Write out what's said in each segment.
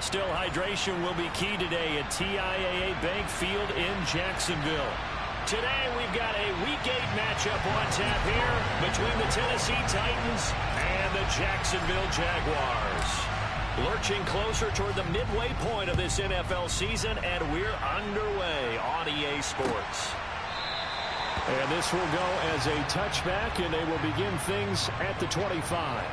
Still, hydration will be key today at TIAA Bank Field in Jacksonville. Today, we've got a Week 8 matchup on tap here between the Tennessee Titans and the Jacksonville Jaguars. Lurching closer toward the midway point of this NFL season, and we're underway on EA Sports. And this will go as a touchback, and they will begin things at the 25.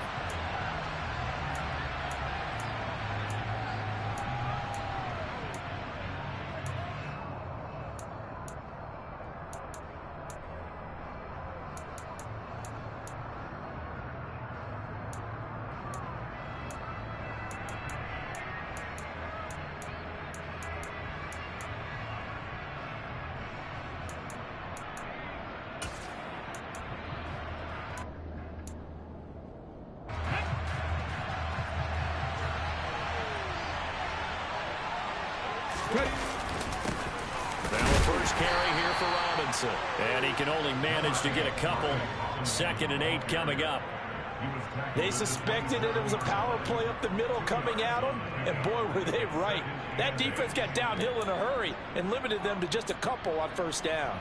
Now the first carry here for Robinson. And he can only manage to get a couple. 2nd and 8 coming up. They suspected that it was a power play up the middle coming at them, and boy, were they right. That defense got downhill in a hurry and limited them to just a couple on first down.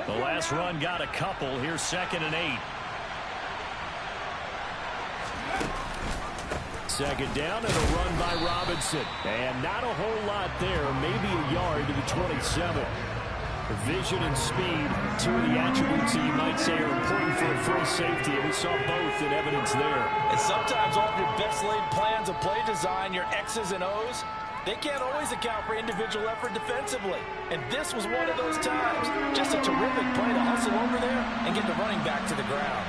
The last run got a couple. Here's 2nd and 8. 2nd down and a run by Robinson. And not a whole lot there. Maybe a yard to the 27. Vision and speed, 2 of the attributes that you might say are important for a free safety. And we saw both in evidence there. And sometimes all of your best laid plans of play design, your X's and O's, they can't always account for individual effort defensively. And this was one of those times. Just a terrific play to hustle over there and get the running back to the ground.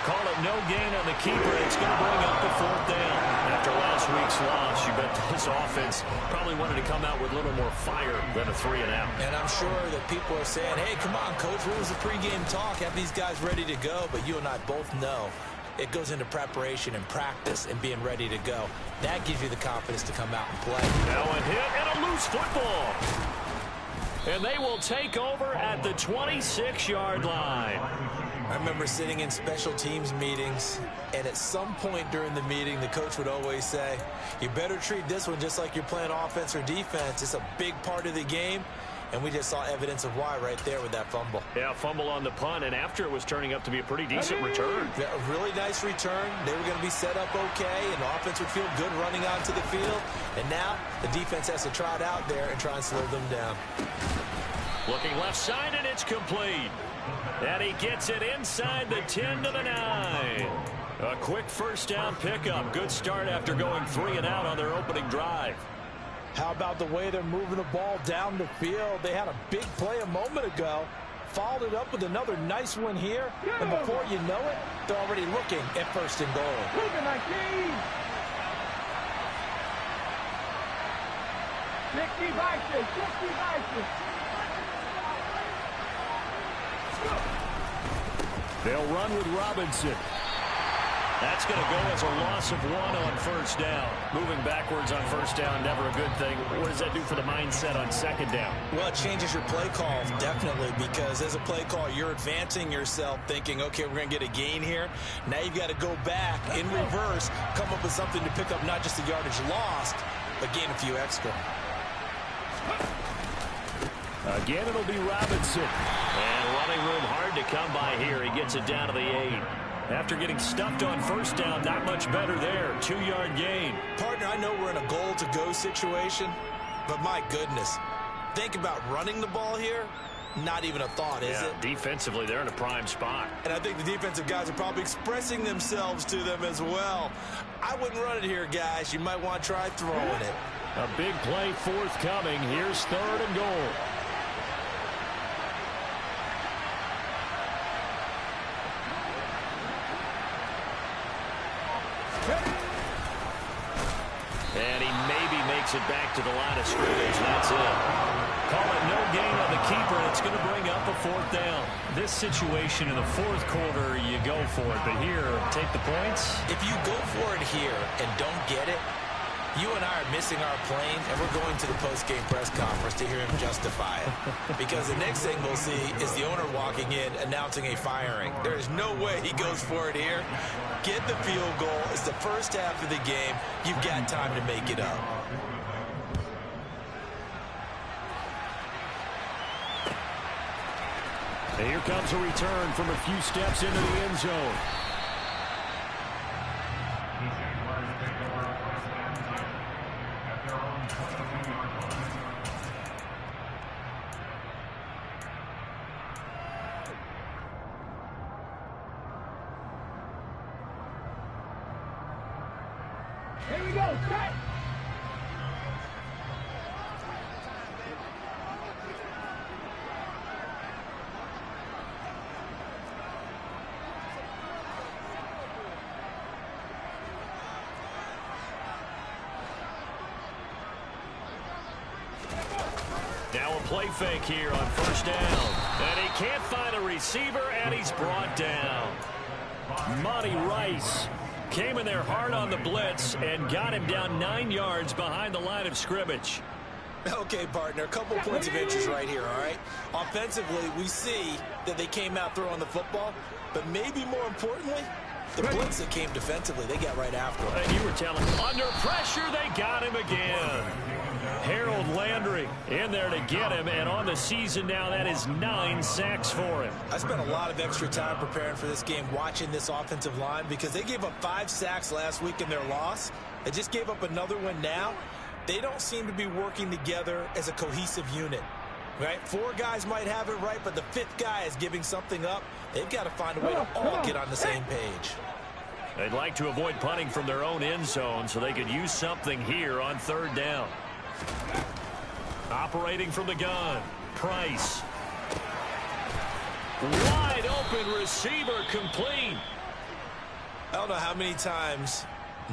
Call it no gain on the keeper. It's going to bring up the 4th down. After last week's loss, you bet this offense probably wanted to come out with a little more fire than a 3 and out. And I'm sure that people are saying, hey, come on, Coach, what was the pregame talk? Have these guys ready to go? But you and I both know it goes into preparation and practice and being ready to go. That gives you the confidence to come out and play. Now a hit and a loose football. And they will take over at the 26-yard line. I remember sitting in special teams meetings, and at some point during the meeting, the coach would always say, you better treat this one just like you're playing offense or defense. It's a big part of the game, and we just saw evidence of why right there with that fumble. Yeah, fumble on the punt, and after it was turning up to be a pretty decent return. Yeah, a really nice return. They were going to be set up okay, and the offense would feel good running onto the field. And now the defense has to trot out there and try and slow them down. Looking left side, and it's complete. And he gets it inside the 10 to the 9. A quick first down pickup. Good start after going 3 and out on their opening drive. How about the way they're moving the ball down the field? They had a big play a moment ago. Followed it up with another nice one here. And before you know it, they're already looking at 1st and goal. 60 vices. They'll run with Robinson. That's going to go as a loss of 1 on first down. Moving backwards on first down, never a good thing. What does that do for the mindset on 2nd down? Well, it changes your play call, definitely, because as a play call, you're advancing yourself thinking, okay, we're going to get a gain here. Now you've got to go back in reverse, come up with something to pick up not just the yardage lost, but gain a few extra. Again, it'll be Robinson. And running room hard to come by here. He gets it down to the 8. After getting stuffed on first down, not much better there. 2-yard gain. Partner, I know we're in a goal-to-go situation, but my goodness, think about running the ball here. Not even a thought, is it? Defensively, they're in a prime spot. And I think the defensive guys are probably expressing themselves to them as well. I wouldn't run it here, guys. You might want to try throwing it. A big play forthcoming. Here's 3rd and goal. And he maybe makes it back to the line of scrimmage. That's it. Call it no gain on the keeper, and it's going to bring up a 4th down. This situation in the 4th quarter, you go for it. But here, take the points. If you go for it here and don't get it, You and I are missing our plane, and we're going to the post-game press conference to hear him justify it. Because the next thing we'll see is the owner walking in announcing a firing. There is no way he goes for it here. Get the field goal. It's the first half of the game. You've got time to make it up. And here comes a return from a few steps into the end zone. Here we go, set! Now a play fake here on first down. And he can't find a receiver, and he's brought down. Monty Rice came in there hard on the blitz and got him down 9 yards behind the line of scrimmage. Okay, partner, a couple points of interest right here, all right? Offensively, we see that they came out throwing the football, but maybe more importantly, the blitz that came defensively, they got right after him. And you were telling me, under pressure, they got him again. Harold Landry in there to get him, and on the season now, that is 9 sacks for him. I spent a lot of extra time preparing for this game, watching this offensive line, because they gave up 5 sacks last week in their loss. They just gave up another one now. They don't seem to be working together as a cohesive unit, right? 4 guys might have it right, but the 5th guy is giving something up. They've got to find a way to all get on the same page. They'd like to avoid punting from their own end zone so they could use something here on third down. Operating from the gun, Price. Wide open receiver, complete. I don't know how many times,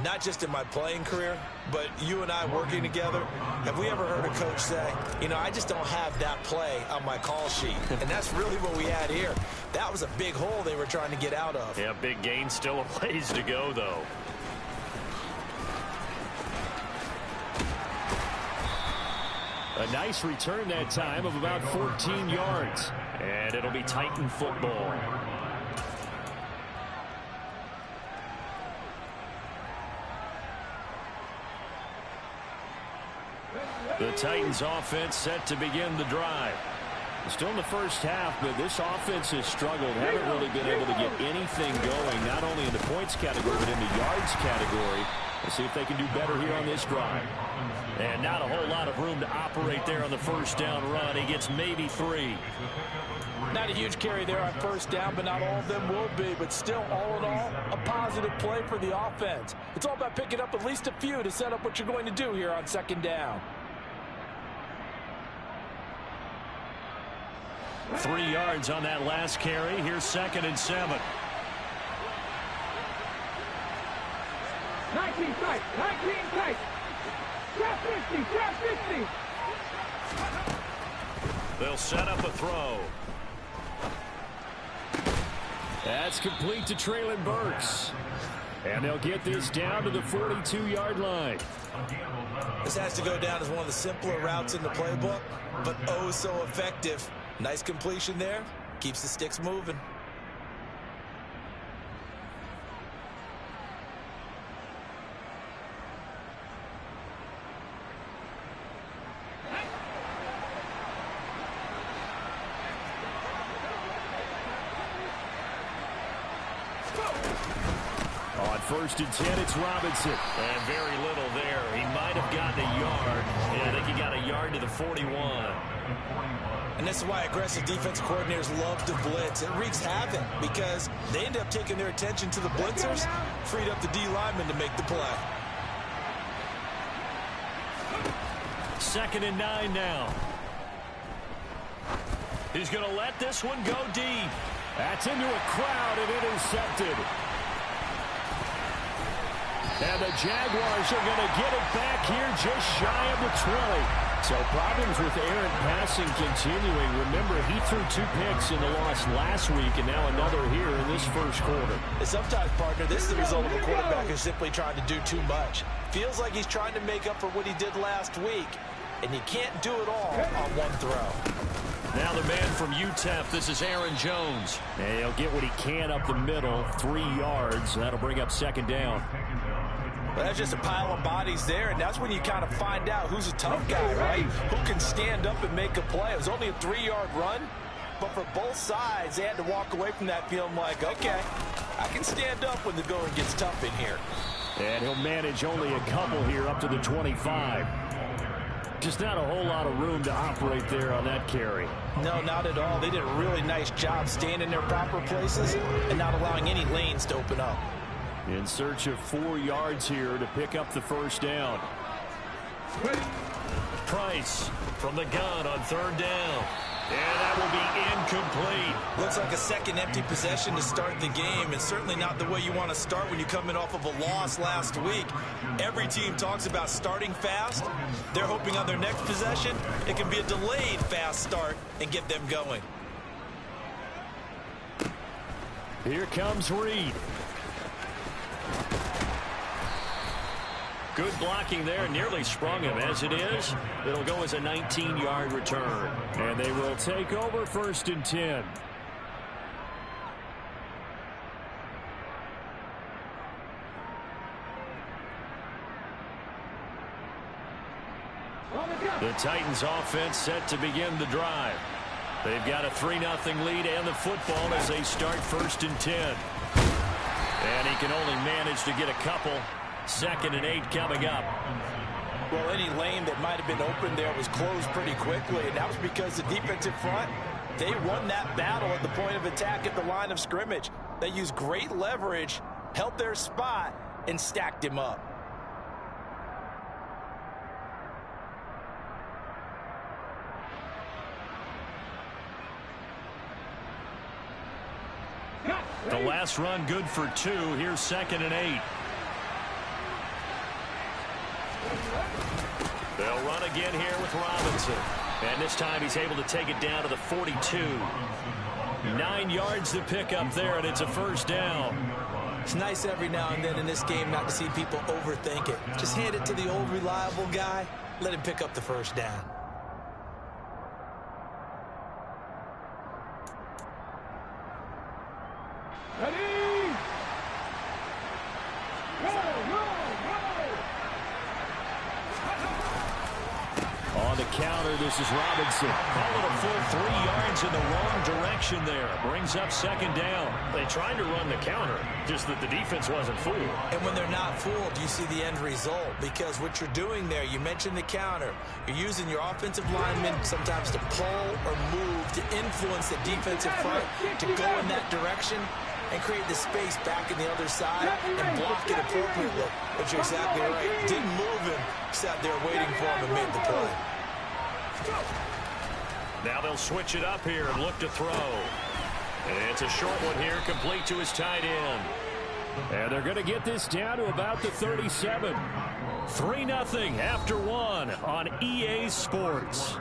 not just in my playing career, but you and I working together, have we ever heard a coach say, you know, I just don't have that play on my call sheet. And that's really what we had here. That was a big hole they were trying to get out of. Yeah, big gain, still a ways to go, though. A nice return that time of about 14 yards. And it'll be Titan football. The Titans offense set to begin the drive. Still in the first half, but this offense has struggled. Haven't really been able to get anything going, not only in the points category, but in the yards category. We'll see if they can do better here on this drive. And not a whole lot of room to operate there on the first down run. He gets maybe 3. Not a huge carry there on first down, but not all of them will be. But still, all in all, a positive play for the offense. It's all about picking up at least a few to set up what you're going to do here on second down. 3 yards on that last carry. Here's 2nd and 7. 19 tight, 19 tight. Trap 50, trap 50. They'll set up a throw. That's complete to Traylon Burks. And they'll get this down to the 42-yard line. This has to go down as one of the simpler routes in the playbook, but oh so effective. Nice completion there. Keeps the sticks moving. On 1st and 10, it's Robinson. And very little there. He might have gotten a yard. Yeah, I think he got a yard to the 41. And this is why aggressive defense coordinators love to blitz. It wreaks havoc because they end up taking their attention to the blitzers, freed up the D lineman to make the play. 2nd and 9 now. He's going to let this one go deep. That's into a crowd and intercepted. And the Jaguars are going to get it back here just shy of the 20. So problems with errant passing continuing. Remember, he threw 2 picks in the loss last week, and now another here in this first quarter. And sometimes, partner, this is the result of a quarterback who's simply trying to do too much. Feels like he's trying to make up for what he did last week, and you can't do it all on one throw. Now the man from UTEP, this is Aaron Jones. And he'll get what he can up the middle, 3 yards. That'll bring up second down. Well, that's just a pile of bodies there, and that's when you kind of find out who's a tough guy, right? Who can stand up and make a play. It was only a 3-yard run, but for both sides, they had to walk away from that feeling like, okay, I can stand up when the going gets tough in here. And he'll manage only a couple here up to the 25. Just not a whole lot of room to operate there on that carry. No, not at all. They did a really nice job staying in their proper places and not allowing any lanes to open up. In search of 4 yards here to pick up the first down. Price from the gun on 3rd down. And that will be incomplete. Looks like a second empty possession to start the game, and certainly not the way you want to start when you come in off of a loss last week. Every team talks about starting fast. They're hoping on their next possession it can be a delayed fast start and get them going. Here comes Reed. Good blocking there, nearly sprung him. As it is, it'll go as a 19-yard return. And they will take over 1st and 10. The Titans offense set to begin the drive. They've got a 3-0 lead and the football as they start 1st and 10. And he can only manage to get a couple. 2nd and 8 coming up. Well, any lane that might have been open there was closed pretty quickly, and that was because the defensive front, they won that battle at the point of attack at the line of scrimmage. They used great leverage, held their spot, and stacked him up. The last run good for 2. Here's 2nd and 8. They'll run again here with Robinson. And this time he's able to take it down to the 42. 9 yards to pick up there, and it's a 1st down. It's nice every now and then in this game not to see people overthink it. Just hand it to the old reliable guy. Let him pick up the 1st down. Ready? Go, go, On the counter, this is Robinson. Call it a full 3 yards in the wrong direction there. Brings up 2nd down. They tried to run the counter, just that the defense wasn't fooled. And when they're not fooled, you see the end result. Because what you're doing there, you mentioned the counter. You're using your offensive linemen sometimes to pull or move to influence the defensive front to go in that direction and create the space back in the other side and block it appropriately. But you're exactly right. Didn't move him, sat there waiting for him and made the play. Now they'll switch it up here and look to throw. And it's a short one here, complete to his tight end. And they're going to get this down to about the 37. 3-0 after 1 on EA Sports.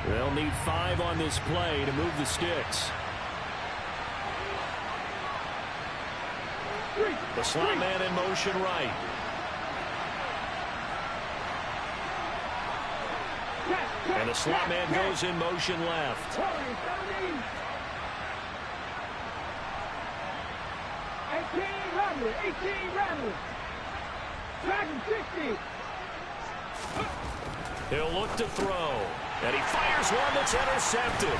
They'll need 5 on this play to move the sticks. The slot man in motion right. And the slot man goes in motion left. 18 Rattler, 18 Rattler. Dragon 60. He'll look to throw. And he fires one that's intercepted.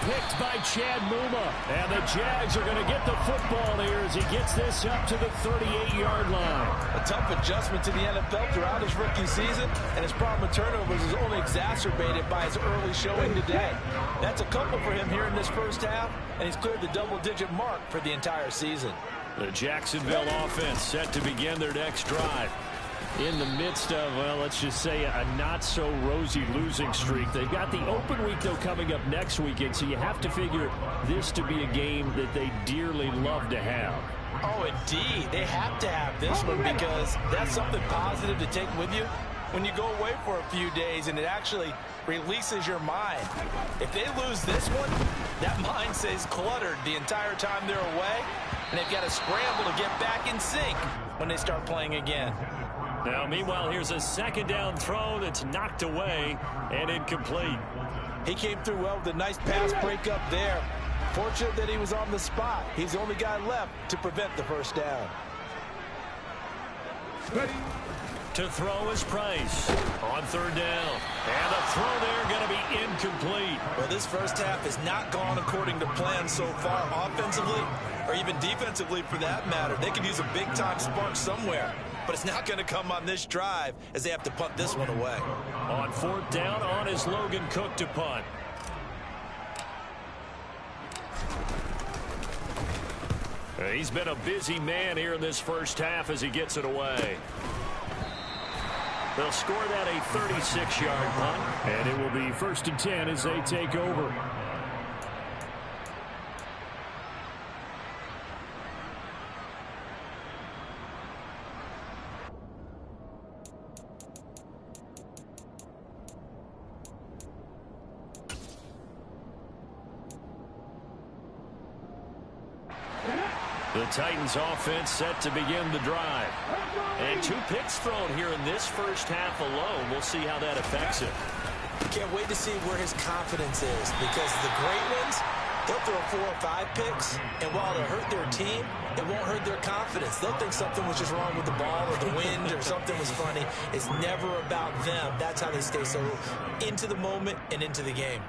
Picked by Chad Muma. And the Jags are going to get the football here as he gets this up to the 38-yard line. A tough adjustment to the NFL throughout his rookie season, and his problem with turnovers is only exacerbated by his early showing today. That's a couple for him here in this first half, and he's cleared the double-digit mark for the entire season. The Jacksonville offense set to begin their next drive. In the midst of, well, let's just say a not-so-rosy losing streak. They've got the open week, though, coming up next weekend, so you have to figure this to be a game that they dearly love to have. Oh, indeed. They have to have this one because that's something positive to take with you when you go away for a few days, and it actually releases your mind. If they lose this one, that mind stays cluttered the entire time they're away, and they've got to scramble to get back in sync when they start playing again. Now, meanwhile, here's a second down throw that's knocked away and incomplete. He came through well with a nice pass breakup there. Fortunate that he was on the spot. He's the only guy left to prevent the first down. Ready. To throw is Price on third down. And the throw there going to be incomplete. Well, this first half has not gone according to plan so far offensively or even defensively for that matter. They could use a big-time spark somewhere, but it's not going to come on this drive as they have to punt this one away. On fourth down, on is Logan Cook to punt. He's been a busy man here in this first half as he gets it away. They'll score that a 36-yard punt, and it will be 1st and 10 as they take over. The Titans offense set to begin the drive. And 2 picks thrown here in this first half alone. We'll see how that affects him. Can't wait to see where his confidence is because the great ones, they'll throw 4 or 5 picks, and while it'll hurt their team, it won't hurt their confidence. They'll think something was just wrong with the ball or the wind or something was funny. It's never about them. That's how they stay so into the moment and into the game.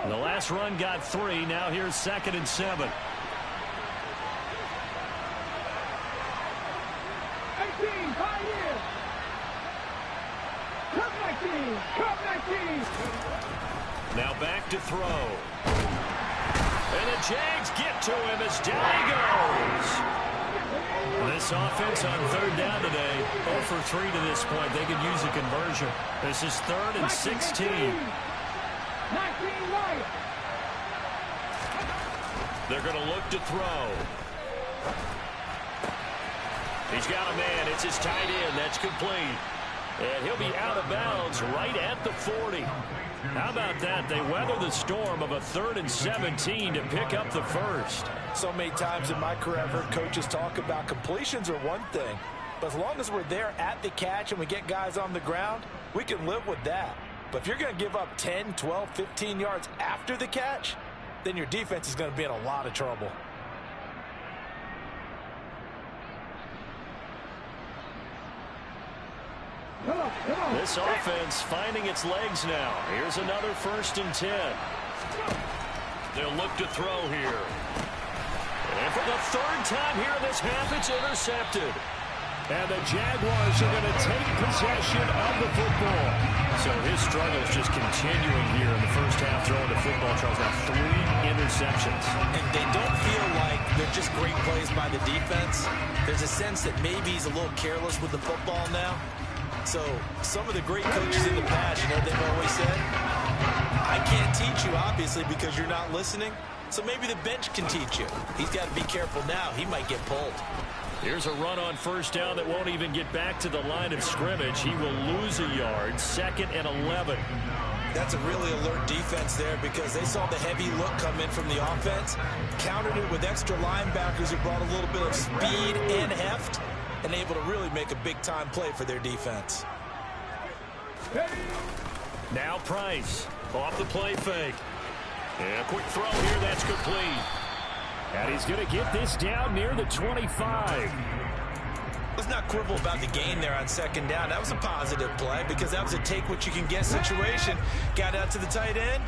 The last run got 3. Now here's 2nd and 7. 18, 5 years. Come 19, come 19. Now back to throw. And the Jags get to him as down he goes. This offense on third down today, 0 for 3 to this point. They could use a conversion. This is 3rd and 16. 19 right. They're going to look to throw. He's got a man. It's his tight end. That's complete. And he'll be out of bounds right at the 40. How about that? They weather the storm of a 3rd and 17 to pick up the first. So many times in my career, I've heard coaches talk about completions are one thing. But as long as we're there at the catch and we get guys on the ground, we can live with that. But if you're going to give up 10, 12, 15 yards after the catch, then your defense is going to be in a lot of trouble. This offense finding its legs now. Here's another 1st and 10. They'll look to throw here. And for the 3rd time here in this half, it's intercepted. And the Jaguars are going to take possession of the football. So his struggle is just continuing here in the first half throwing the football. Charles, now 3 interceptions. And they don't feel like they're just great plays by the defense. There's a sense that maybe he's a little careless with the football now. So some of the great coaches in the past, you know, they've always said, I can't teach you, obviously, because you're not listening. So maybe the bench can teach you. He's got to be careful now. He might get pulled. Here's a run on 1st down that won't even get back to the line of scrimmage. He will lose a yard. 2nd and 11. That's a really alert defense there because they saw the heavy look come in from the offense, countered it with extra linebackers who brought a little bit of speed and heft, and able to really make a big-time play for their defense. Now Price off the play fake. And a quick throw here. That's complete. And he's going to get this down near the 25. Let's not quibble about the gain there on 2nd down. That was a positive play because that was a take-what-you-can-get situation. Got out to the tight end.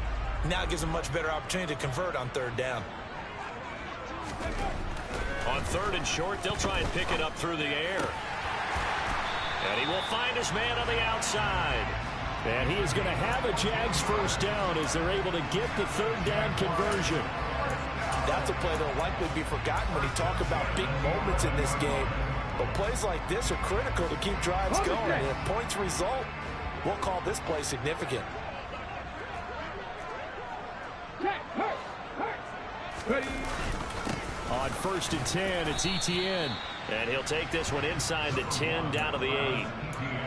Now it gives him a much better opportunity to convert on 3rd down. On 3rd and short, they'll try and pick it up through the air. And he will find his man on the outside. And he is going to have a Jags 1st down as they're able to get the 3rd down conversion. That's a play that will likely be forgotten when you talk about big moments in this game. But plays like this are critical to keep drives going. And if points result, we'll call this play significant. On 1st and 10, it's ETN. And he'll take this one inside the 10, down to the 8.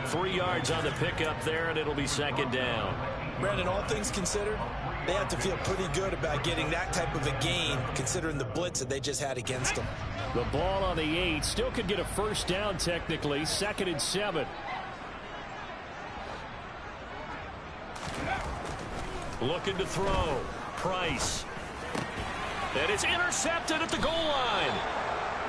3 yards on the pickup there, and it'll be 2nd down. Brandon, all things considered, they have to feel pretty good about getting that type of a gain, considering the blitz that they just had against them. The ball on the 8. Still could get a 1st down technically. 2nd and 7. Looking to throw. Price. And it's intercepted at the goal line.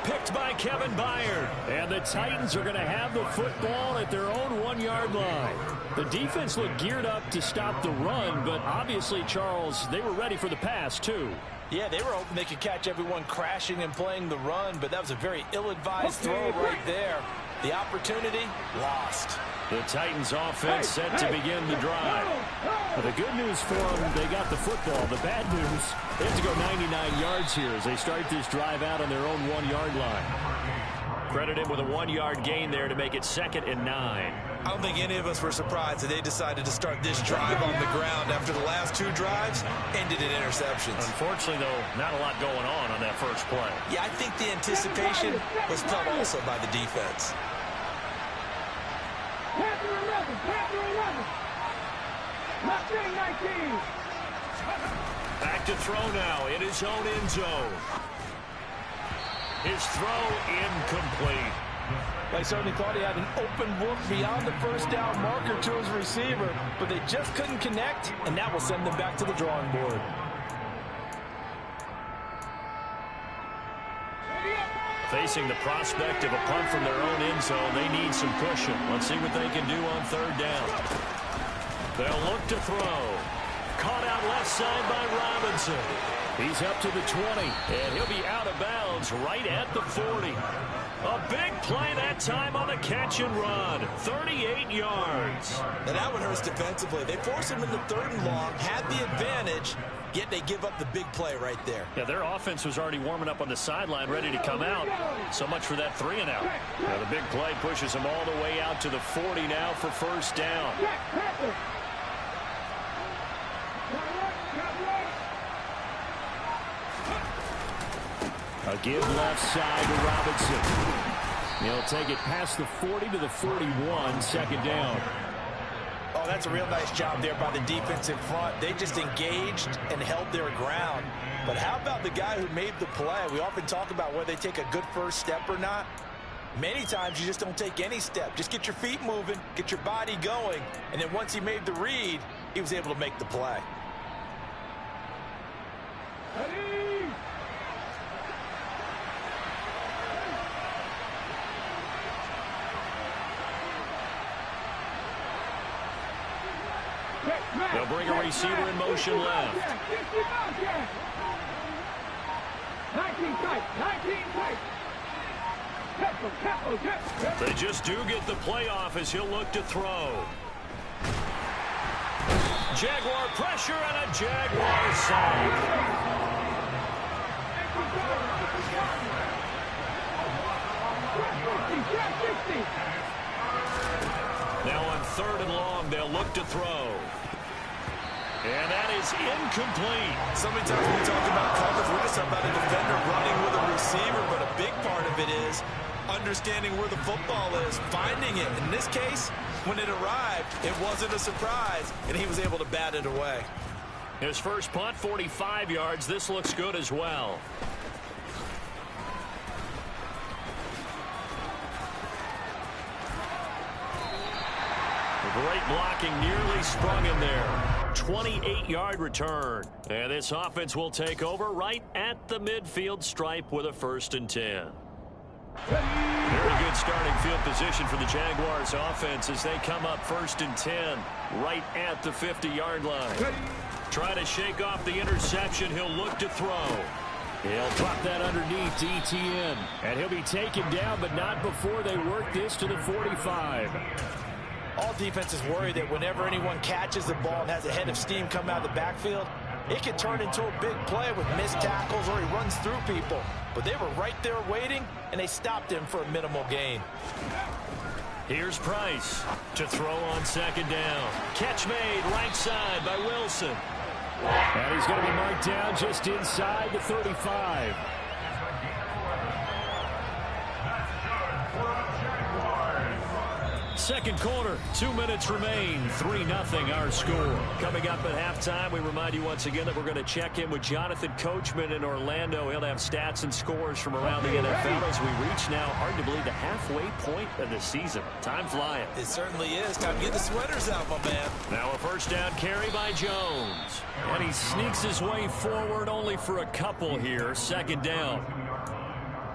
Picked by Kevin Byard. And the Titans are going to have the football at their own 1-yard line. The defense looked geared up to stop the run, but obviously, Charles, they were ready for the pass, too. Yeah, they were hoping they could catch everyone crashing and playing the run, but that was a very ill-advised throw right there. The opportunity lost. The Titans offense set to begin the drive. Well, the good news for them, they got the football. The bad news, they have to go 99 yards here as they start this drive out on their own 1-yard line. Credit him with a 1-yard gain there to make it 2nd and 9. I don't think any of us were surprised that they decided to start this drive on the ground after the last 2 drives ended in interceptions. Unfortunately, though, not a lot going on that first play. Yeah, I think the anticipation was felt also by the defense. Panther 11, Panther 11. Mustang 19. Back to throw now in his own end zone. His throw incomplete. They certainly thought he had an open look beyond the 1st down marker to his receiver, but they just couldn't connect, and that will send them back to the drawing board. Facing the prospect of a punt from their own end zone, they need some cushion. Let's see what they can do on 3rd down. They'll look to throw. Caught out left side by Robinson. He's up to the 20, and he'll be out of bounds right at the 40. A big play that time on a catch and run. 38 yards. Now that one hurts defensively. They forced him into 3rd and long, had the advantage, yet they give up the big play right there. Yeah, their offense was already warming up on the sideline, ready to come out. So much for that 3 and out. Now the big play pushes them all the way out to the 40 now for 1st down. A give left side to Robinson. He'll take it past the 40 to the 41, 2nd down. Oh, that's a real nice job there by the defense in front. They just engaged and held their ground. But how about the guy who made the play? We often talk about whether they take a good first step or not. Many times you just don't take any step. Just get your feet moving, get your body going, and then once he made the read, he was able to make the play. They'll bring a receiver in motion left. 19 tight, 19 tight. They just do get the play off as he'll look to throw. Jaguar pressure and a Jaguar sack. Now on 3rd and long, they'll look to throw. And that is incomplete. So many times when we talk about coverage, we're just talking about a defender running with a receiver, but a big part of it is understanding where the football is, finding it. In this case, when it arrived, it wasn't a surprise, and he was able to bat it away. His first punt, 45 yards. This looks good as well. Great blocking, nearly sprung him there. 28-yard return. And this offense will take over right at the midfield stripe with a 1st and 10. Very good starting field position for the Jaguars offense as they come up 1st and 10 right at the 50-yard line. Try to shake off the interception. He'll look to throw. He'll drop that underneath to ETN. And he'll be taken down, but not before they work this to the 45. All defenses worry that whenever anyone catches the ball and has a head of steam come out of the backfield, it could turn into a big play with missed tackles or he runs through people. But they were right there waiting, and they stopped him for a minimal gain. Here's Price to throw on second down. Catch made right side by Wilson. And he's going to be marked down just inside the 35. Second quarter, 2 minutes remain, 3-0 our score. Coming up at halftime, we remind you once again that we're going to check in with Jonathan Coachman in Orlando. He'll have stats and scores from around the NFL as we reach now, hard to believe, the halfway point of the season. Time flying. It certainly is. Time to get the sweaters out, my man. Now a first down carry by Jones. And he sneaks his way forward only for a couple here. Second down.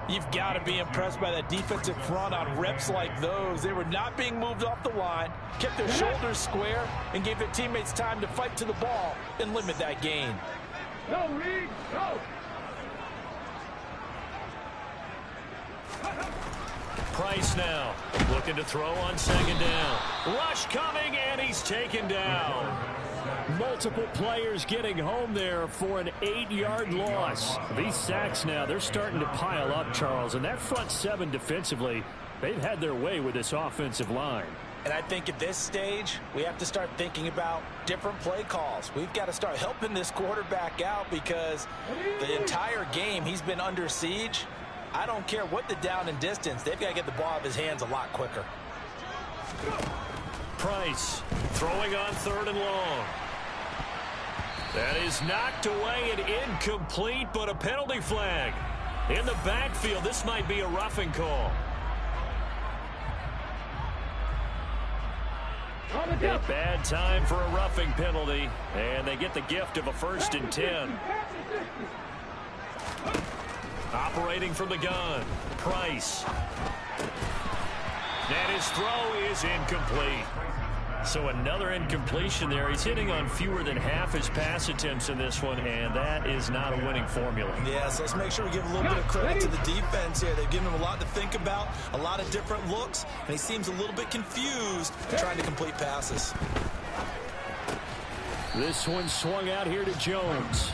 You've got to be impressed by that defensive front on reps like those. They were not being moved off the line, kept their shoulders square, and gave their teammates time to fight to the ball and limit that gain. Go, Reed, go! Price now looking to throw on second down. Rush coming, and he's taken down. Multiple players getting home there for an 8-yard loss. These sacks now, they're starting to pile up, Charles. And that front seven defensively, they've had their way with this offensive line. And I think at this stage, we have to start thinking about different play calls. We've got to start helping this quarterback out because the entire game he's been under siege. I don't care what the down and distance. They've got to get the ball out of his hands a lot quicker. Price throwing on third and long. That is knocked away and incomplete, but a penalty flag. In the backfield, this might be a roughing call. A bad time for a roughing penalty, and they get the gift of a 1st and 10. Operating from the gun, Price. And his throw is incomplete. So another incompletion there. He's hitting on fewer than half his pass attempts in this one, and that is not a winning formula. Yeah, so let's make sure we give a little bit of credit to the defense here. They've given him a lot to think about, a lot of different looks, and he seems a little bit confused trying to complete passes. This one swung out here to Jones.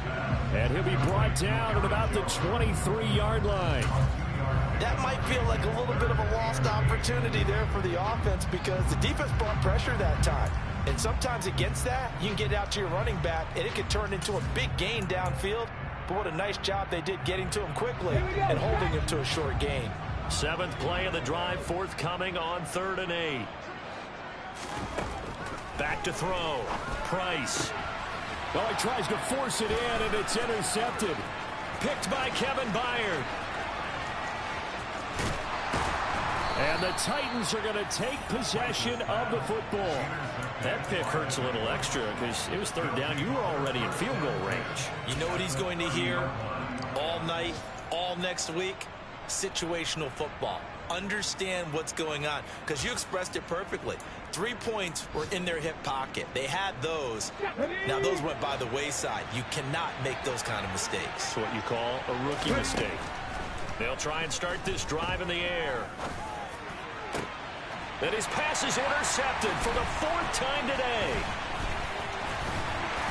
And he'll be brought down at about the 23-yard line. That might feel like a little bit of a lost opportunity there for the offense because the defense brought pressure that time. And sometimes against that, you can get out to your running back, and it can turn into a big gain downfield. But what a nice job they did getting to him quickly and holding him to a short gain. 7th play of the drive, forthcoming on 3rd and 8. Back to throw. Price. Oh, he tries to force it in, and it's intercepted. Picked by Kevin Byard. And the Titans are going to take possession of the football. That pick hurts a little extra because it was 3rd down. You were already in field goal range. You know what he's going to hear all night, all next week? Situational football. Understand what's going on because you expressed it perfectly. 3 points were in their hip pocket. They had those. Now those went by the wayside. You cannot make those kind of mistakes. That's what you call a rookie mistake. They'll try and start this drive in the air. And his pass is intercepted for the 4th time today.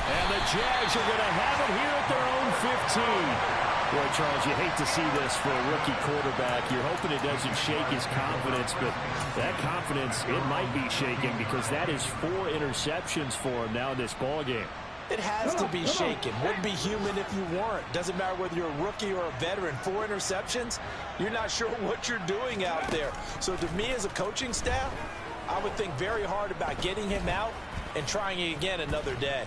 And the Jags are going to have it here at their own 15. Boy, Charles, you hate to see this for a rookie quarterback. You're hoping it doesn't shake his confidence, but that confidence, it might be shaken because that is 4 interceptions for him now in this ballgame. It has to be shaken. Wouldn't be human if you weren't. Doesn't matter whether you're a rookie or a veteran. 4 interceptions, you're not sure what you're doing out there. So to me as a coaching staff, I would think very hard about getting him out and trying it again another day.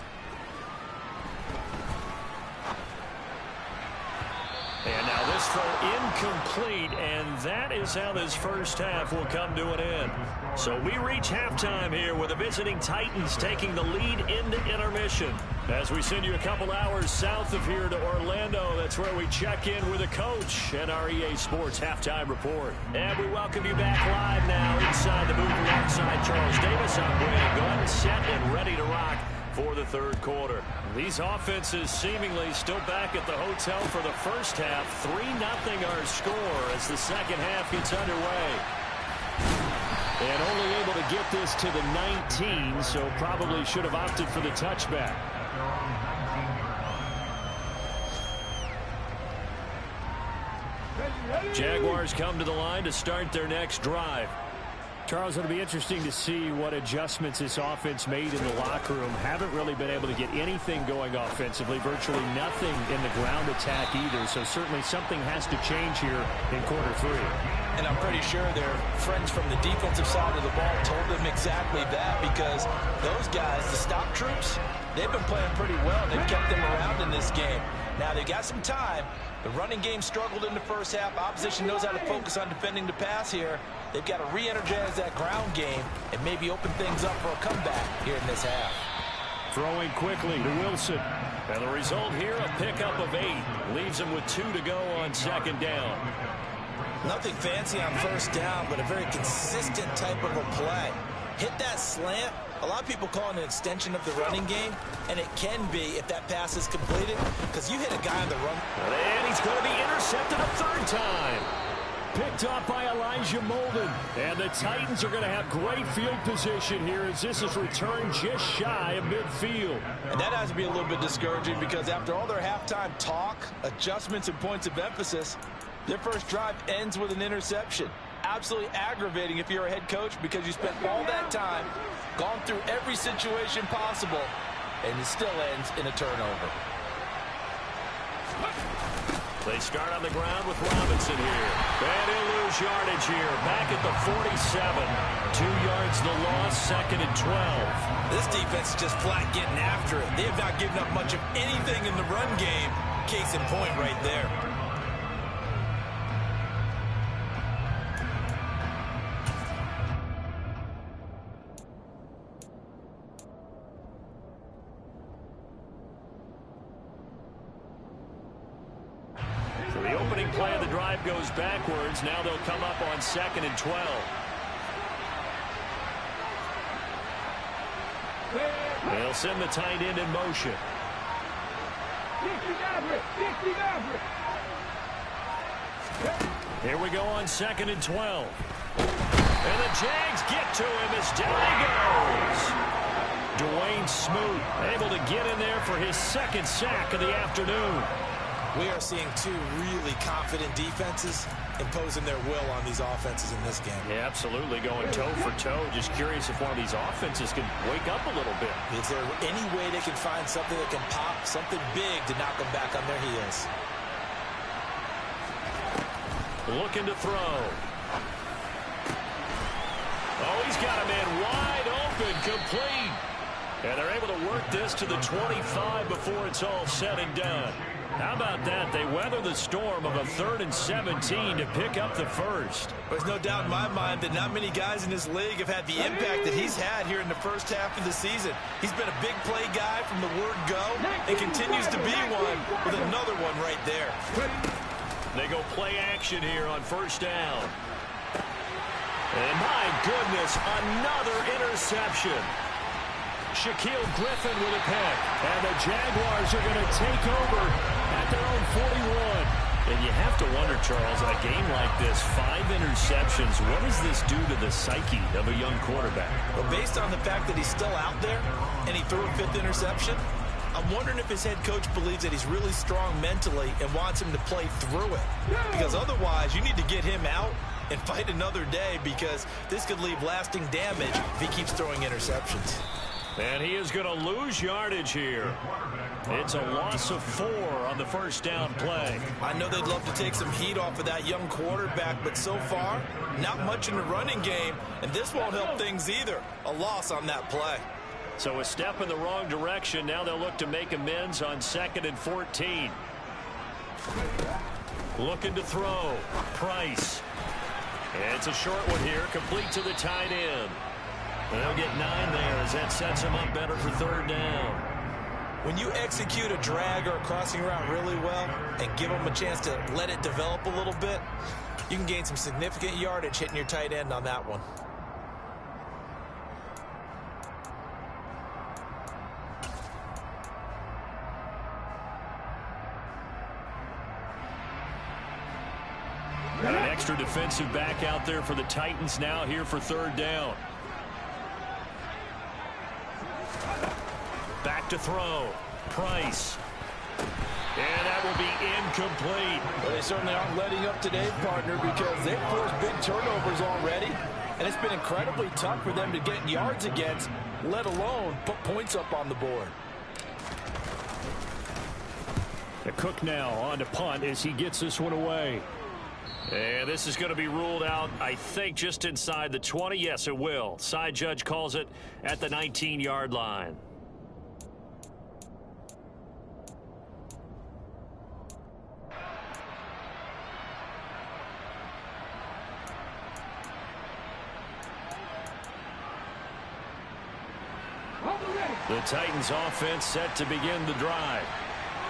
And now this throw incomplete, and that is how this first half will come to an end. So we reach halftime here with the visiting Titans taking the lead into intermission. As we send you a couple hours south of here to Orlando, that's where we check in with the coach and our EA Sports halftime report. And we welcome you back live now inside the booth alongside Charles Davis. I'm Brandon Glenn, set and ready to rock for the 3rd quarter. These offenses seemingly still back at the hotel for the first half. 3-0 our score as the second half gets underway. And only able to get this to the 19, so probably should have opted for the touchback. Jaguars come to the line to start their next drive. Charles, it'll be interesting to see what adjustments this offense made in the locker room. Haven't really been able to get anything going offensively, virtually nothing in the ground attack either. So certainly something has to change here in quarter 3. And I'm pretty sure their friends from the defensive side of the ball told them exactly that, because those guys, the stop troops, they've been playing pretty well. They've kept them around in this game. Now they've got some time. The running game struggled in the first half. Opposition knows how to focus on defending the pass here. They've got to re-energize that ground game and maybe open things up for a comeback here in this half. Throwing quickly to Wilson. And the result here, a pickup of 8. Leaves him with 2 to go on second down. Nothing fancy on first down, but a very consistent type of a play. Hit that slant. A lot of people call it an extension of the running game, and it can be if that pass is completed, because you hit a guy on the run. And he's going to be intercepted a 3rd time. Picked off by Elijah Molden. And the Titans are going to have great field position here as this is returned just shy of midfield. And that has to be a little bit discouraging, because after all their halftime talk, adjustments, and points of emphasis, their first drive ends with an interception. Absolutely aggravating if you're a head coach, because you spent all that time, gone through every situation possible, and it still ends in a turnover. They start on the ground with Robinson here. And he'll lose yardage here. Back at the 47. 2 yards the loss, 2nd and 12. This defense is just flat getting after it. They have not given up much of anything in the run game. Case in point right there. So the opening play of the drive goes backwards. Now they'll come up on 2nd and 12. They'll send the tight end in motion. Here we go on 2nd and 12. And the Jags get to him as down he goes. Dwayne Smoot able to get in there for his 2nd sack of the afternoon. We are seeing 2 really confident defenses imposing their will on these offenses in this game. Yeah, absolutely, going toe for toe. Just curious if one of these offenses can wake up a little bit. Is there any way they can find something that can pop, something big to knock them back on their heels? Looking to throw. Oh, he's got a man wide open, complete. And they're able to work this to the 25 before it's all said and done. How about that? They weather the storm of a 3rd and 17 to pick up the first. There's no doubt in my mind that not many guys in this league have had the impact that he's had here in the first half of the season. He's been a big play guy from the word go and continues to be one with another one right there. They go play action here on 1st down. And my goodness, another interception. Shaquille Griffin with a pick. And the Jaguars are going to take over at their own 41. And you have to wonder, Charles, in a game like this, 5 interceptions, what does this do to the psyche of a young quarterback? Well, based on the fact that he's still out there and he threw a 5th interception, I'm wondering if his head coach believes that he's really strong mentally and wants him to play through it. Because otherwise, you need to get him out and fight another day, because this could leave lasting damage if he keeps throwing interceptions. And he is going to lose yardage here. It's a loss of 4 on the 1st down play. I know they'd love to take some heat off of that young quarterback, but so far, not much in the running game, and this won't help things either. A loss on that play. So a step in the wrong direction. Now they'll look to make amends on 2nd and 14. Looking to throw. Price. And it's a short one here, complete to the tight end. They'll get 9 there as that sets them up better for 3rd down. When you execute a drag or a crossing route really well and give them a chance to let it develop a little bit, you can gain some significant yardage hitting your tight end on that one. An extra defensive back out there for the Titans now here for 3rd down. Back to throw. Price. And that will be incomplete. Well, they certainly aren't letting up today, partner, because they've forced big turnovers already. And it's been incredibly tough for them to get yards against, let alone put points up on the board. The Cook now on to punt as he gets this one away. And this is going to be ruled out, I think, just inside the 20. Yes, it will. Side judge calls it at the 19-yard line. The Titans offense set to begin the drive.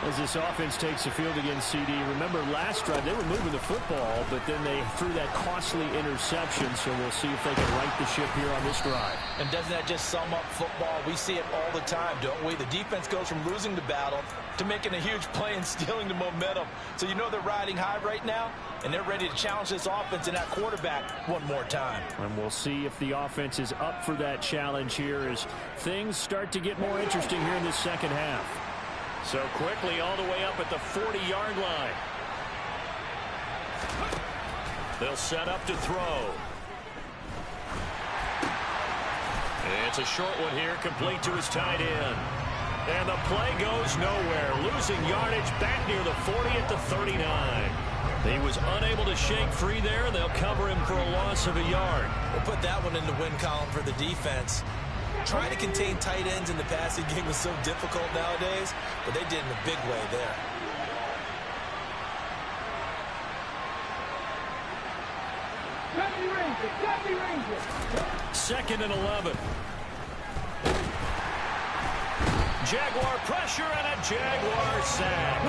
As this offense takes the field against CD, remember last drive they were moving the football, but then they threw that costly interception, so we'll see if they can right the ship here on this drive. And doesn't that just sum up football? We see it all the time, don't we? The defense goes from losing the battle to making a huge play and stealing the momentum. So you know they're riding high right now, and they're ready to challenge this offense and that quarterback one more time. And we'll see if the offense is up for that challenge here as things start to get more interesting here in this second half. So quickly all the way up at the 40-yard line. They'll set up to throw. It's a short one here, complete to his tight end. And the play goes nowhere. Losing yardage back near the 40 at the 39. He was unable to shake free there, and they'll cover him for a loss of a yard. We'll put that one in the win column for the defense. Trying to contain tight ends in the passing game is so difficult nowadays, but they did in a big way there. Second and 11. Jaguar pressure and a Jaguar sack.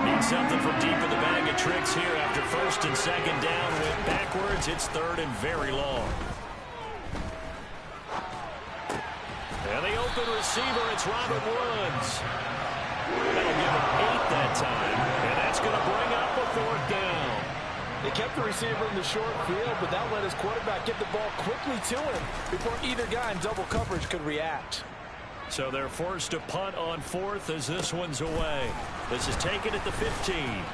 Need something from deep in the bag of tricks here after first and second down. Went backwards. It's third and very long. And the open receiver, it's Robert Woods. That'll give him 8 that time. And that's going to bring up a fourth down. They kept the receiver in the short field, but that let his quarterback get the ball quickly to him before either guy in double coverage could react. So they're forced to punt on fourth as this one's away. This is taken at the 15.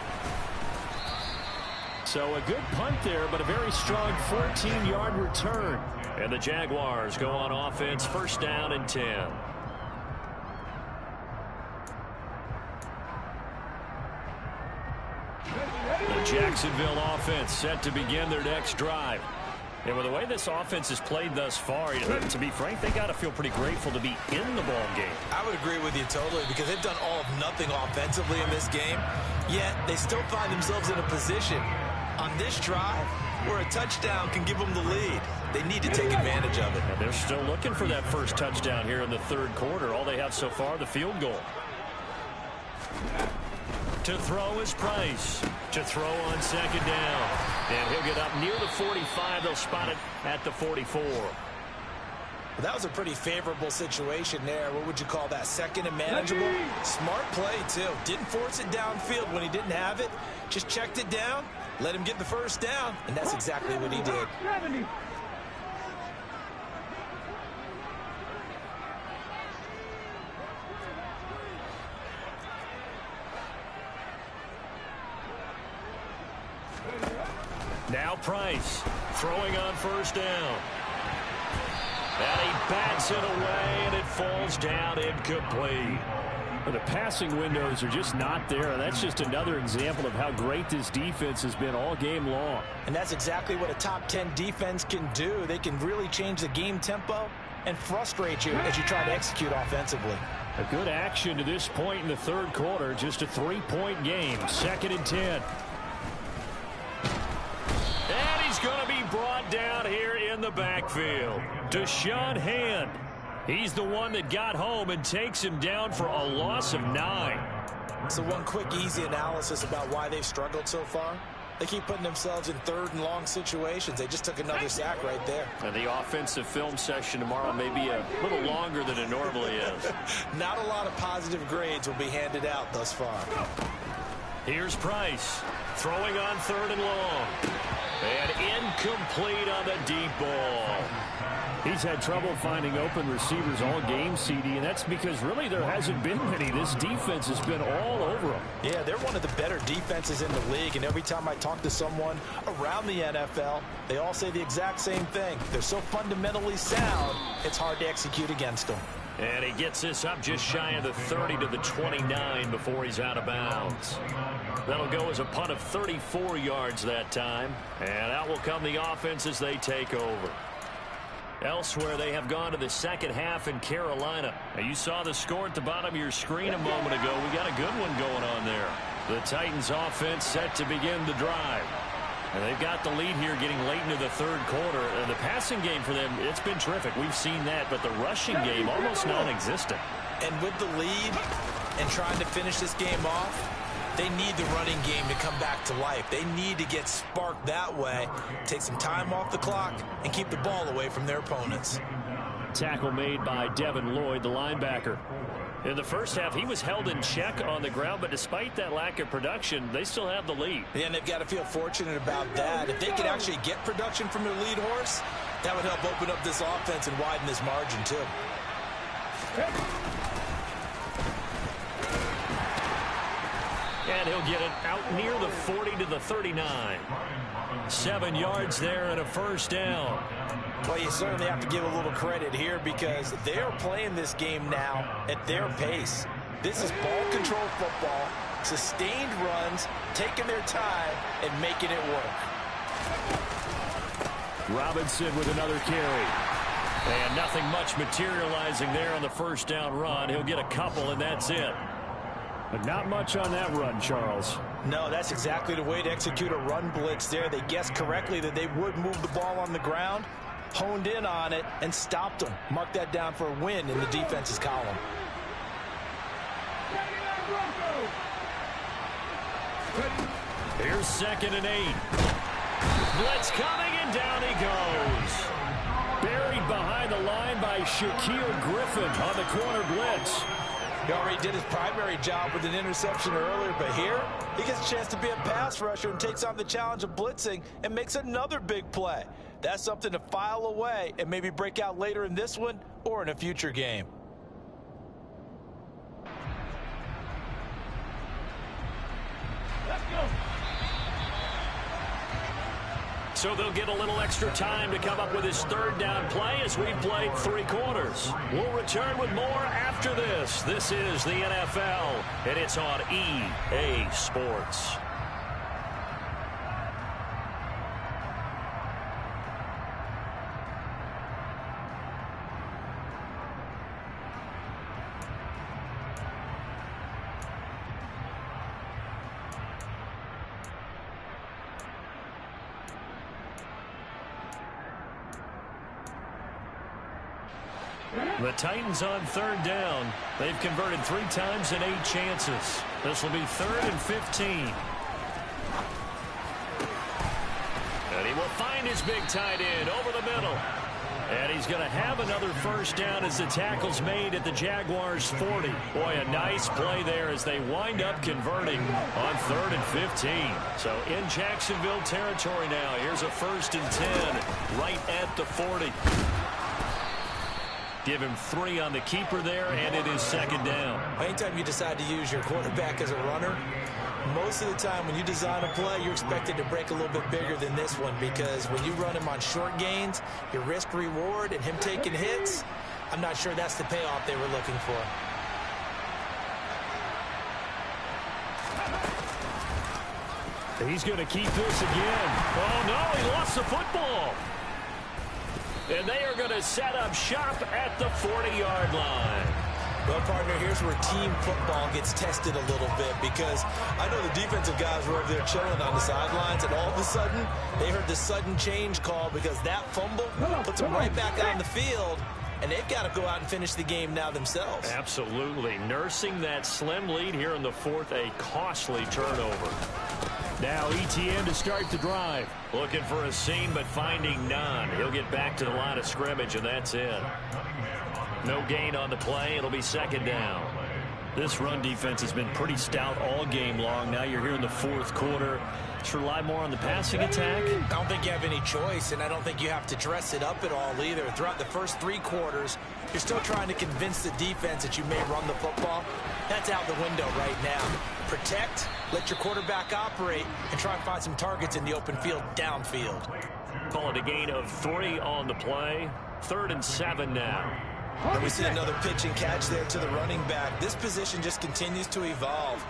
So a good punt there, but a very strong 14-yard return. And the Jaguars go on offense, first down and 10. The Jacksonville offense set to begin their next drive. And with the way this offense has played thus far, to be frank, they got to feel pretty grateful to be in the ball game. I would agree with you totally because they've done all of nothing offensively in this game, yet they still find themselves in a position on this drive where a touchdown can give them the lead. They need to take advantage of it. And they're still looking for that first touchdown here in the third quarter. All they have so far, the field goal. To throw is Price. To throw on second down. And he'll get up near the 45. They'll spot it at the 44. That was a pretty favorable situation there. What would you call that? Second and manageable? Smart play, too. Didn't force it downfield when he didn't have it. Just checked it down, let him get the first down, and that's exactly what he did. Now Price throwing on first down. And he bats it away, and it falls down incomplete. Well, the passing windows are just not there. That's just another example of how great this defense has been all game long. And that's exactly what a top 10 defense can do. They can really change the game tempo and frustrate you as you try to execute offensively. A good action to this point in the third quarter. Just a 3-point game. Second and 10. And he's going to be brought down here in the backfield. Deshaun Hand. He's the one that got home and takes him down for a loss of 9. So one quick, easy analysis about why they've struggled so far. They keep putting themselves in third and long situations. They just took another sack right there. And the offensive film session tomorrow may be a little longer than it normally is. Not a lot of positive grades will be handed out thus far. Here's Price throwing on third and long. And incomplete on the deep ball. He's had trouble finding open receivers all game, CD, and that's because really there hasn't been many. This defense has been all over them. Yeah, they're one of the better defenses in the league, and every time I talk to someone around the NFL, they all say the exact same thing. They're so fundamentally sound, it's hard to execute against them. And he gets this up just shy of the 30 to the 29 before he's out of bounds. That'll go as a punt of 34 yards that time. And out will come the offense as they take over. Elsewhere, they have gone to the second half in Carolina. Now, you saw the score at the bottom of your screen a moment ago. We got a good one going on there. The Titans offense set to begin the drive. And they've got the lead here getting late into the third quarter. And the passing game for them, it's been terrific. We've seen that, but the rushing game almost non-existent. And with the lead and trying to finish this game off, they need the running game to come back to life. They need to get sparked that way, take some time off the clock, and keep the ball away from their opponents. Tackle made by Devin Lloyd, the linebacker. In the first half, he was held in check on the ground, but despite that lack of production, they still have the lead. Yeah, and they've got to feel fortunate about that. If they could actually get production from their lead horse, that would help open up this offense and widen this margin, too. And he'll get it out near the 40 to the 39. 7 yards there and a first down. Well, you certainly have to give a little credit here because they're playing this game now at their pace. This is ball control football, sustained runs, taking their time, and making it work. Robinson with another carry. And nothing much materializing there on the first down run. He'll get a couple, and that's it. But not much on that run, Charles. No, that's exactly the way to execute a run blitz there. They guessed correctly that they would move the ball on the ground, honed in on it, and stopped them. Mark that down for a win in the defense's column. Here's 2nd and 8. Blitz coming, and down he goes. Buried behind the line by Shaquille Griffin on the corner blitz. He already did his primary job with an interception earlier, but here he gets a chance to be a pass rusher and takes on the challenge of blitzing and makes another big play. That's something to file away and maybe break out later in this one or in a future game. Let's go. So they'll get a little extra time to come up with his third down play as we've played 3 quarters. We'll return with more after this. This is the NFL, and it's on EA Sports. The Titans on 3rd down. They've converted 3 times in 8 chances. This will be 3rd and 15. And he will find his big tight end over the middle. And he's going to have another first down as the tackle's made at the Jaguars' 40. Boy, a nice play there as they wind up converting on 3rd and 15. So in Jacksonville territory now. Here's a 1st and 10 right at the 40. Give him 3 on the keeper there, and it is 2nd down. Anytime you decide to use your quarterback as a runner, most of the time when you design a play, you're expected to break a little bit bigger than this one because when you run him on short gains, your risk-reward and him taking hits, I'm not sure that's the payoff they were looking for. He's going to keep this again. Oh, no, he lost the football. And they are going to set up shop at the 40-yard line. Well, partner, here's where team football gets tested a little bit because I know the defensive guys were over there chilling on the sidelines, and all of a sudden, they heard the sudden change call because that fumble puts them right back on the field, and they've got to go out and finish the game now themselves. Absolutely. Nursing that slim lead here in the 4th, a costly turnover. Now ETN to start the drive. Looking for a seam, but finding none. He'll get back to the line of scrimmage, and that's it. No gain on the play. It'll be 2nd down. This run defense has been pretty stout all game long. Now you're here in the fourth quarter. Should rely more on the passing attack? I don't think you have any choice, and I don't think you have to dress it up at all either. Throughout the first 3 quarters, you're still trying to convince the defense that you may run the football. That's out the window right now. Protect, let your quarterback operate, and try and find some targets in the open field downfield. Call it a gain of 3 on the play. 3rd and 7 now. And we see another pitch and catch there to the running back. This position just continues to evolve.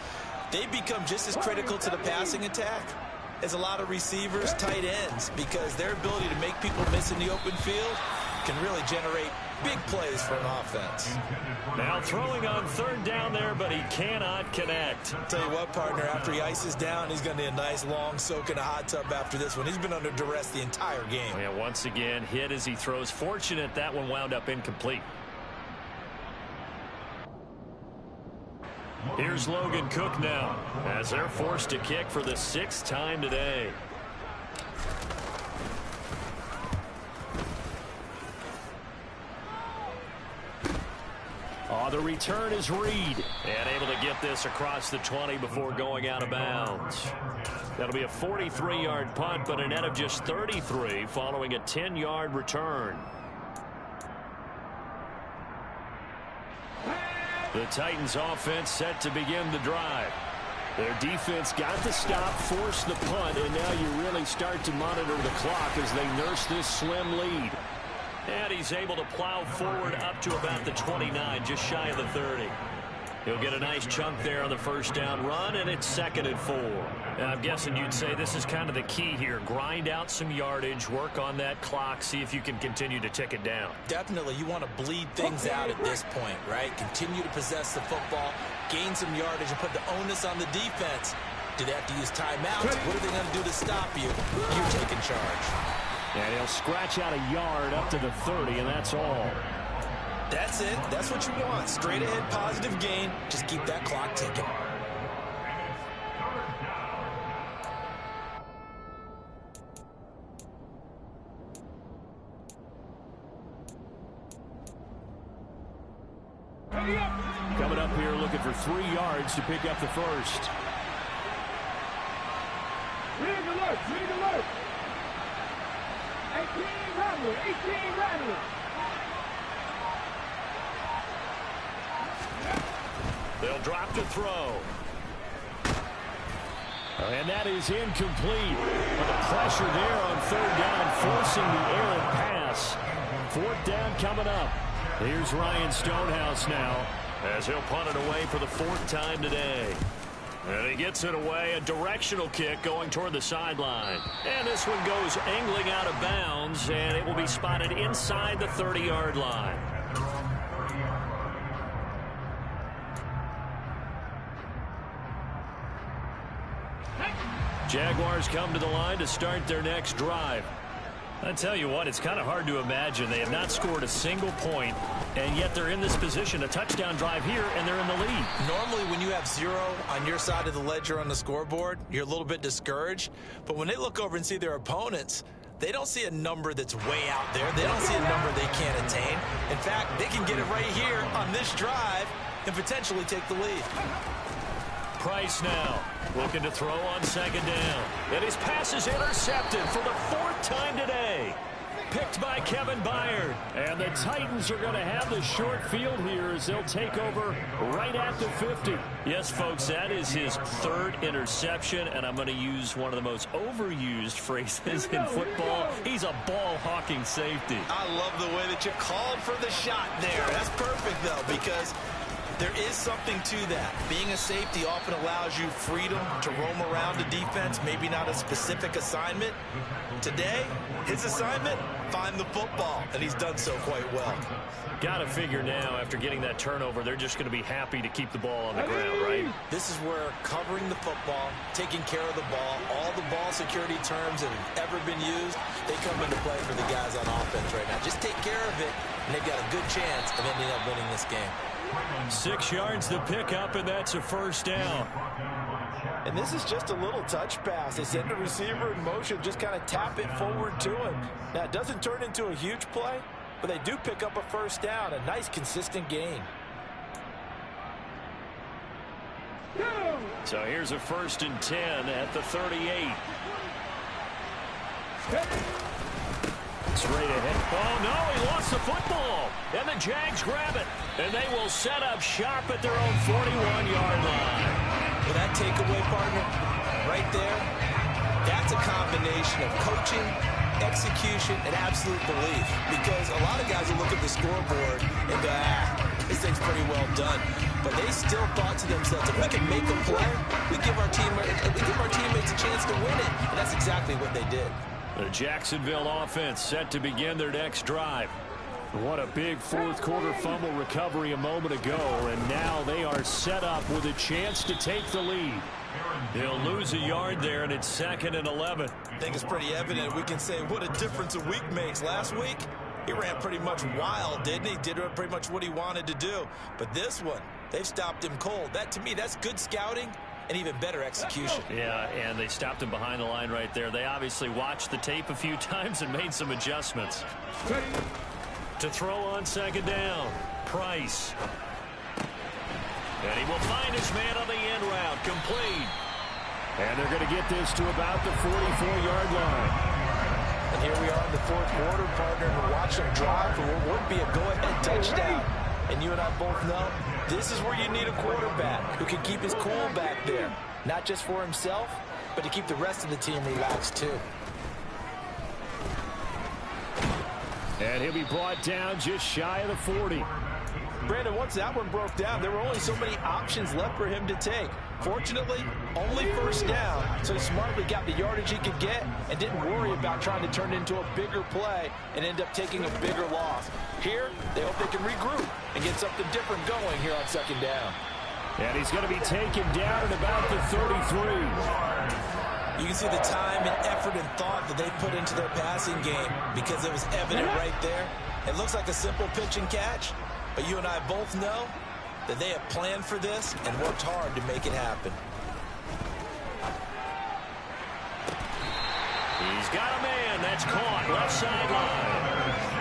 They become just as critical to the passing attack as a lot of receivers, tight ends, because their ability to make people miss in the open field can really generate big plays for an offense. Now throwing on 3rd down there, but he cannot connect. Tell you what, partner, after he ices down, he's going to need a nice long soak in a hot tub after this one. He's been under duress the entire game. Yeah, once again, hit as he throws. Fortunate that one wound up incomplete. Here's Logan Cook now as they're forced to kick for the 6th time today. The return is Reed, and able to get this across the 20 before going out of bounds. That'll be a 43-yard punt, but a net of just 33 following a 10-yard return. The Titans offense set to begin the drive. Their defense got the stop, forced the punt, and now you really start to monitor the clock as they nurse this slim lead. And he's able to plow forward up to about the 29, just shy of the 30. He'll get a nice chunk there on the first down run, and it's 2nd and 4. And I'm guessing you'd say this is kind of the key here. Grind out some yardage, work on that clock, see if you can continue to tick it down. Definitely, you want to bleed things out at this point, right? Continue to possess the football, gain some yardage, and put the onus on the defense. Do they have to use timeouts? What are they going to do to stop you? You're taking charge. And he'll scratch out a yard up to the 30, and that's all. That's it. That's what you want. Straight ahead, positive gain. Just keep that clock ticking. Coming up here looking for 3 yards to pick up the first. Read alert, read alert. 18 Rattler, 18 Rattler. They'll drop to throw. And that is incomplete. But the pressure there on 3rd down, forcing the errant pass. 4th down coming up. Here's Ryan Stonehouse now, as he'll punt it away for the 4th time today. And he gets it away, a directional kick going toward the sideline. And this one goes angling out of bounds, and it will be spotted inside the 30-yard line. Jaguars come to the line to start their next drive. I tell you what, it's kind of hard to imagine. They have not scored a single point, and yet they're in this position, a touchdown drive here, and they're in the lead. Normally, when you have 0 on your side of the ledger on the scoreboard, you're a little bit discouraged. But when they look over and see their opponents, they don't see a number that's way out there. They don't see a number they can't attain. In fact, they can get it right here on this drive and potentially take the lead. Price now looking to throw on 2nd down. And his pass is intercepted for the 4th time today. Picked by Kevin Byard. And the Titans are going to have the short field here as they'll take over right at the 50. Yes, folks, that is his 3rd interception, and I'm going to use one of the most overused phrases in football. He's a ball-hawking safety. I love the way that you called for the shot there. That's perfect, though, because there is something to that. Being a safety often allows you freedom to roam around the defense, maybe not a specific assignment. Today, his assignment, find the football, and he's done so quite well. Got to figure now, after getting that turnover, they're just going to be happy to keep the ball on the ground, right? This is where covering the football, taking care of the ball, all the ball security terms that have ever been used, they come into play for the guys on offense right now. Just take care of it, and they've got a good chance of ending up winning this game. 6 yards to pick up, and that's a 1st down. And this is just a little touch pass. They send the receiver in motion, just kind of tap it forward to him. Now, it doesn't turn into a huge play, but they do pick up a 1st down, a nice consistent gain. So here's a 1st and 10 at the 38. Straight ahead. Oh, no, he lost the football. And the Jags grab it. And they will set up shop at their own 41-yard line. Well, that takeaway, partner, right there, that's a combination of coaching, execution, and absolute belief. Because a lot of guys will look at the scoreboard and go, this thing's pretty well done. But they still thought to themselves, if we can make a play, we give our teammates a chance to win it. And that's exactly what they did. The Jacksonville offense set to begin their next drive. What a big fourth-quarter fumble recovery a moment ago, and now they are set up with a chance to take the lead. They'll lose a yard there, and it's 2nd and 11. I think it's pretty evident. We can say what a difference a week makes. Last week, he ran pretty much wild, didn't he? Did pretty much what he wanted to do. But this one, they've stopped him cold. That, to me, that's good scouting and even better execution. Yeah, and they stopped him behind the line right there. They obviously watched the tape a few times and made some adjustments. To throw on 2nd down, Price. And he will find his man on the end route, complete. And they're going to get this to about the 44-yard line. And here we are in the fourth quarter, partner, and we're watching them drive for what would be a go-ahead touchdown. And you and I both know this is where you need a quarterback who can keep his cool back there. Not just for himself, but to keep the rest of the team relaxed too. And he'll be brought down just shy of the 40. Brandon, once that one broke down, there were only so many options left for him to take. Fortunately, only 1st down, so he smartly got the yardage he could get and didn't worry about trying to turn it into a bigger play and end up taking a bigger loss. Here, they hope they can regroup and get something different going here on 2nd down. And he's going to be taken down at about the 33. You can see the time and effort and thought that they put into their passing game because it was evident right there. It looks like a simple pitch and catch, but you and I both know that they have planned for this and worked hard to make it happen. He's got a man. That's caught. Left sideline.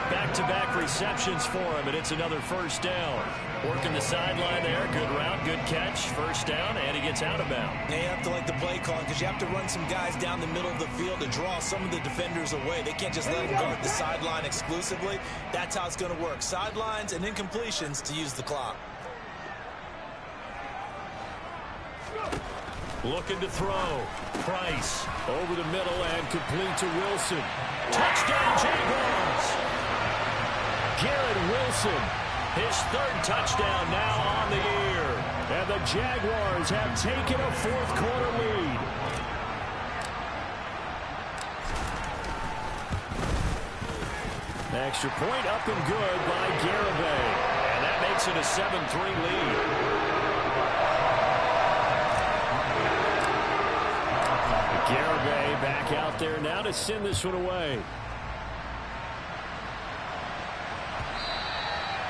Back-to-back receptions for him, and it's another 1st down. Working the sideline there. Good route, good catch. 1st down, and he gets out of bounds. They have to like the play call because you have to run some guys down the middle of the field to draw some of the defenders away. They can't just let them guard the sideline exclusively. That's how it's going to work. Sidelines and incompletions to use the clock. Looking to throw. Price over the middle and complete to Wilson. Touchdown, Jaguars! Garrett Wilson, his 3rd touchdown now on the year. And the Jaguars have taken a fourth-quarter lead. Extra point up and good by Garibay. And that makes it a 7-3 lead. Garibay back out there now to send this one away.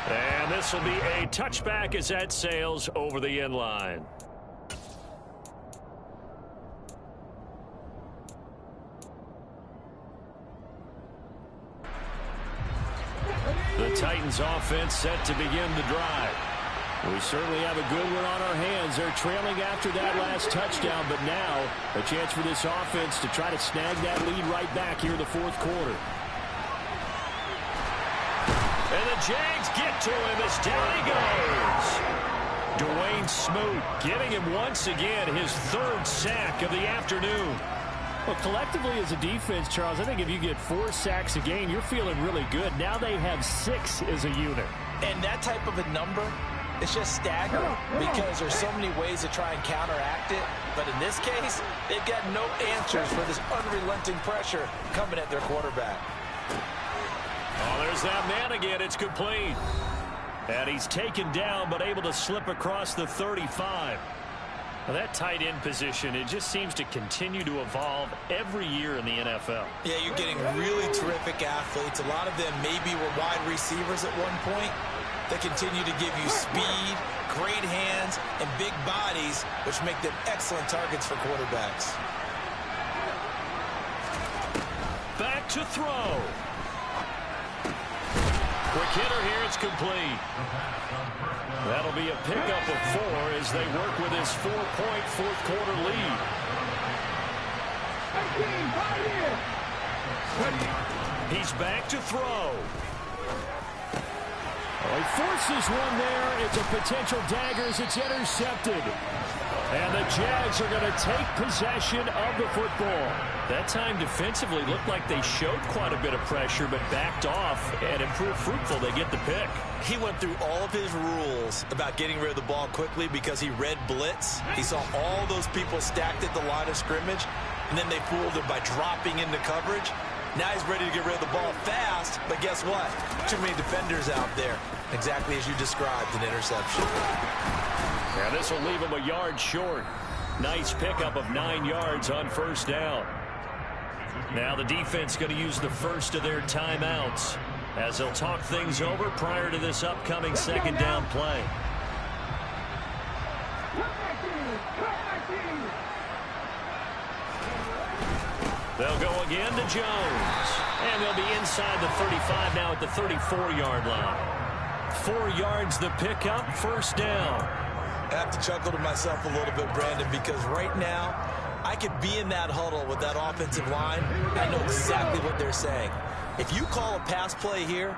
And this will be a touchback as that sails over the end line. The Titans offense set to begin the drive. We certainly have a good one on our hands. They're trailing after that last touchdown, but now a chance for this offense to try to snag that lead right back here in the fourth quarter. And the Jags get to him as down he goes. Dwayne Smoot giving him once again his 3rd sack of the afternoon. Well, collectively as a defense, Charles, I think if you get 4 sacks a game, you're feeling really good. Now they have 6 as a unit. And that type of a number, it's just staggering because there's so many ways to try and counteract it. But in this case, they've got no answers for this unrelenting pressure coming at their quarterback. Oh, there's that man again. It's complete. And he's taken down but able to slip across the 35. Now, that tight end position, it just seems to continue to evolve every year in the NFL. Yeah, you're getting really terrific athletes. A lot of them maybe were wide receivers at one point. They continue to give you speed, great hands, and big bodies, which make them excellent targets for quarterbacks. Back to throw. Quick hitter here. It's complete. That'll be a pickup of 4 as they work with his 4-point fourth-quarter lead. He's back to throw. Oh, he forces one there. It's a potential dagger as it's intercepted. And the Jags are going to take possession of the football. That time defensively looked like they showed quite a bit of pressure but backed off, and it proved fruitful. They get the pick. He went through all of his rules about getting rid of the ball quickly because he read blitz. He saw all those people stacked at the line of scrimmage, and then they fooled him by dropping into coverage. Now he's ready to get rid of the ball fast, but guess what? Too many defenders out there. Exactly as you described, an interception. Now this will leave him a yard short. Nice pickup of 9 yards on first down. Now the defense going to use the first of their timeouts as they'll talk things over prior to this upcoming second down play. They'll go again to Jones. And they'll be inside the 35 now at the 34-yard line. 4 yards the pickup, first down. I have to chuckle to myself a little bit, Brandon, because right now I could be in that huddle with that offensive line. I know exactly what they're saying. If you call a pass play here,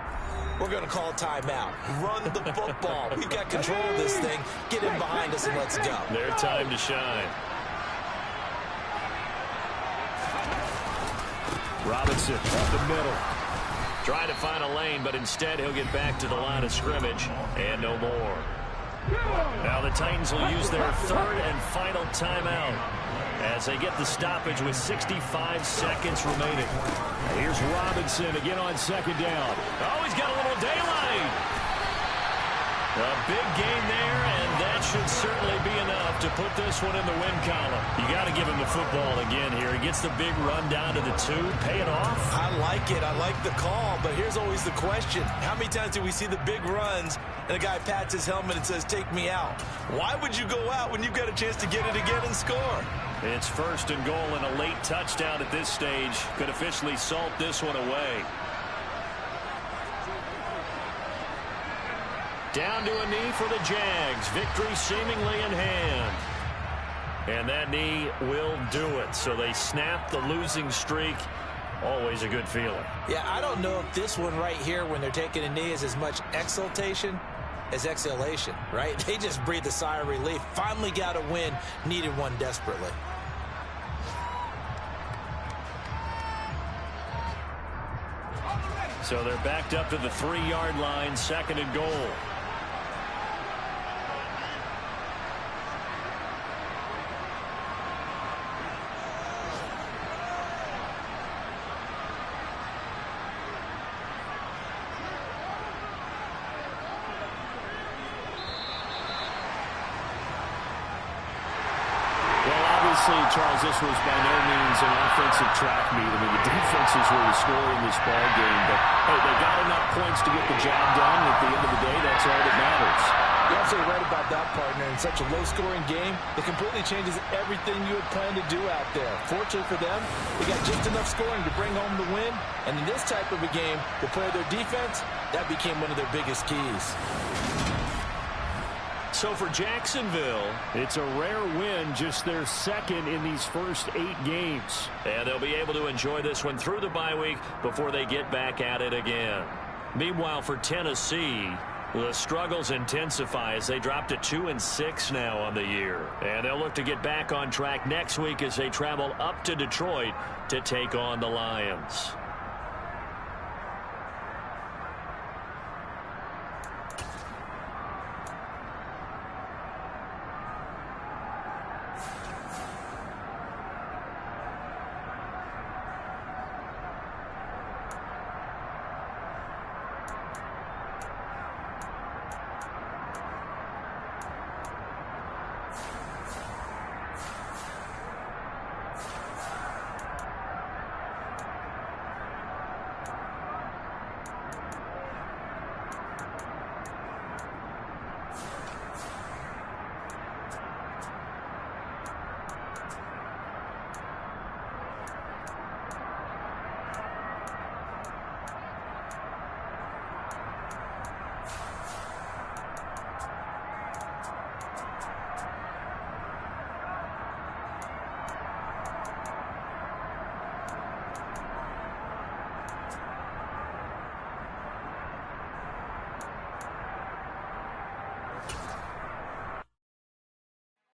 we're going to call a timeout. Run the football. We've got control of this thing. Get in behind us and let's go. Their time to shine. Robinson up the middle. Trying to find a lane, but instead he'll get back to the line of scrimmage and no more. Now the Titans will use their third and final timeout as they get the stoppage with 65 seconds remaining. Here's Robinson again on second down. Oh, he's got a little daylight. A big gain there, and that should certainly be enough to put this one in the win column. You got to give him the football again here. He gets the big run down to the 2. Pay it off. I like it. I like the call, but here's always the question. How many times do we see the big runs and a guy pats his helmet and says, take me out? Why would you go out when you've got a chance to get it again and score? It's first and goal, and a late touchdown at this stage could officially salt this one away. Down to a knee for the Jags. Victory seemingly in hand. And that knee will do it. So they snap the losing streak. Always a good feeling. Yeah, I don't know if this one right here when they're taking a knee is as much exultation as exhalation, right? They just breathe a sigh of relief. Finally got a win. Needed one desperately. So they're backed up to the 3-yard line. Second and goal. Charles, this was by no means an offensive track meet. I mean, the defenses were the story in this ball game, but hey, they got enough points to get the job done. At the end of the day, that's all that matters. You're absolutely right about that, partner. In such a low-scoring game, it completely changes everything you had planned to do out there. Fortunately for them, they got just enough scoring to bring home the win, and in this type of a game, to play their defense, that became one of their biggest keys. So for Jacksonville, it's a rare win, just their second in these first 8 games. And they'll be able to enjoy this one through the bye week before they get back at it again. Meanwhile, for Tennessee, the struggles intensify as they drop to 2-6 now on the year. And they'll look to get back on track next week as they travel up to Detroit to take on the Lions.